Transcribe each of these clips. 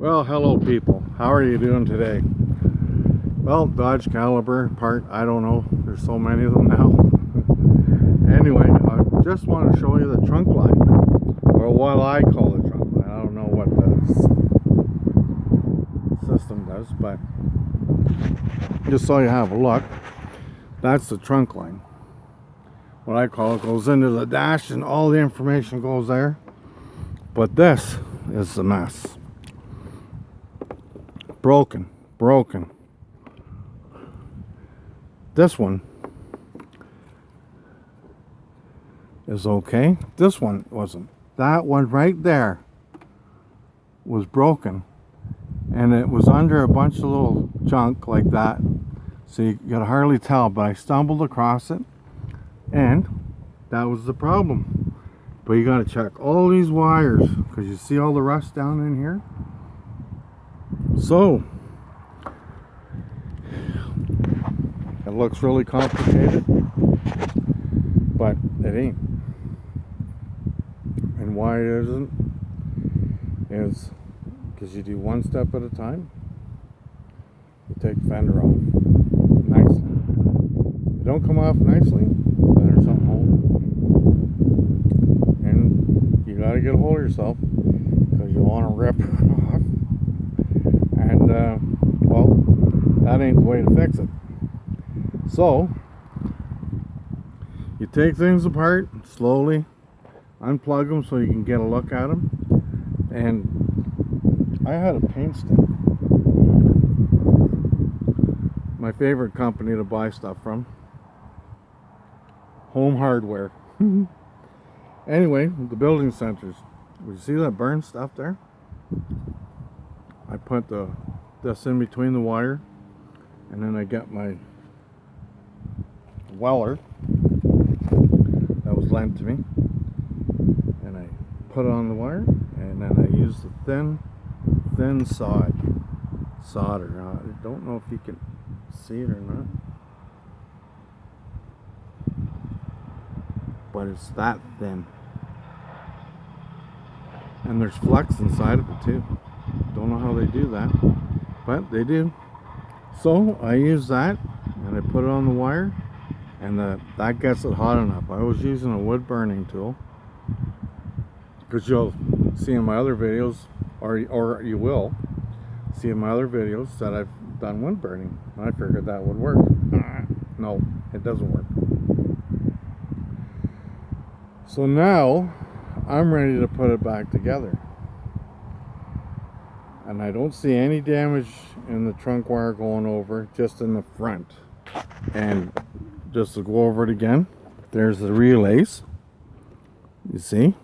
Well, hello people. How are you doing today? Well, Dodge Caliber part, I don't know. There's so many of them now. Anyway, I just want to show you the trunk line. Or what I call the trunk line. I don't know what the system does, but just so you have a look, that's the trunk line. What I call it goes into the dash and all the information goes there. But this is the mess. Broken. This one is okay. This one wasn't. That one right there was broken, and it was under a bunch of little junk like that, so you could hardly tell, but I stumbled across it and that was the problem. But you got to check all these wires because you see all the rust down in here. So it looks really complicated, but it ain't. And why it isn't is because you do one step at a time. You take the fender off nicely. If it don't come off nicely, then there's something wrong. And you got to get a hold of yourself because you want to rip it off. And well, that ain't the way to fix it. So you take things apart slowly, unplug them so you can get a look at them. And I had a paint stick. My favorite company to buy stuff from, Home Hardware. Anyway, the building centers. You see that burn stuff there? I put this in between the wire, and then I got my weller that was lent to me, and I put it on the wire, and then I used the thin solder. I don't know if you can see it or not, but it's that thin, and there's flex inside of it too. Don't know how they do that, but they do. So I use that and I put it on the wire, and that gets it hot enough. I was using a wood burning tool, because you'll see in my other videos, or you will see in my other videos, that I've done wood burning. I figured that would work. No, it doesn't work. So now I'm ready to put it back together. And I don't see any damage in the trunk wire going over, just in the front. And just to go over it again, there's the relays. You see?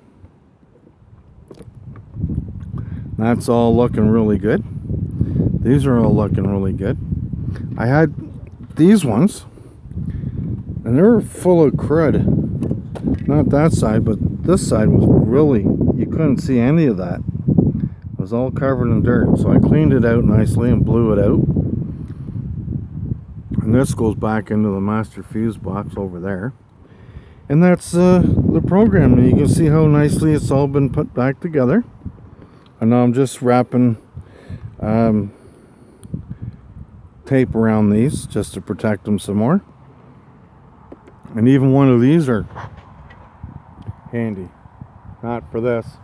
That's all looking really good. These are all looking really good. I had these ones, and they were full of crud. Not that side, but this side was really, you couldn't see any of that. It was all covered in dirt, so I cleaned it out nicely and blew it out. And this goes back into the master fuse box over there. And that's the program. And you can see how nicely it's all been put back together. And now I'm just wrapping tape around these just to protect them some more. And even one of these are handy. Not for this.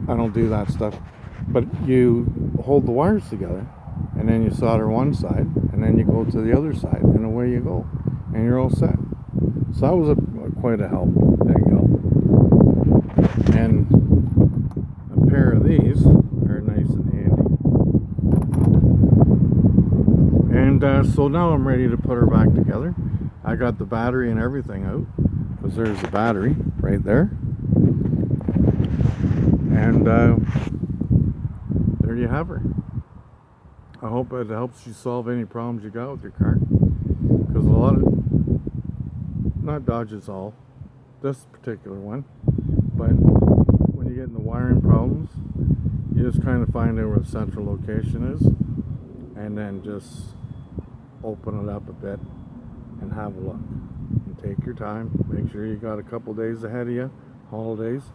I don't do that stuff. But you hold the wires together, and then you solder one side, and then you go to the other side, and away you go, and you're all set. So that was quite a help, big help. And a pair of these are nice and handy. And so now I'm ready to put her back together. I got the battery and everything out, because there's the battery right there. And there you have her. I hope it helps you solve any problems you got with your car, because a lot of, not Dodge's all, this particular one, but when you get in the wiring problems, you just kind of find out where the central location is, and then just open it up a bit and have a look. And take your time, make sure you got a couple days ahead of you, holidays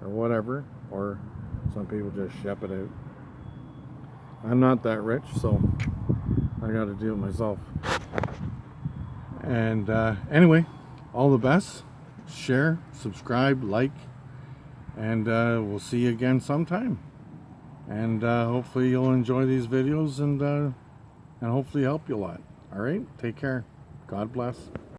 or whatever, or Some people just ship it out. I'm not that rich, so I got to do it myself. And anyway, all the best. Share, subscribe, like, and we'll see you again sometime. And hopefully you'll enjoy these videos and hopefully help you a lot. All right, take care. God bless.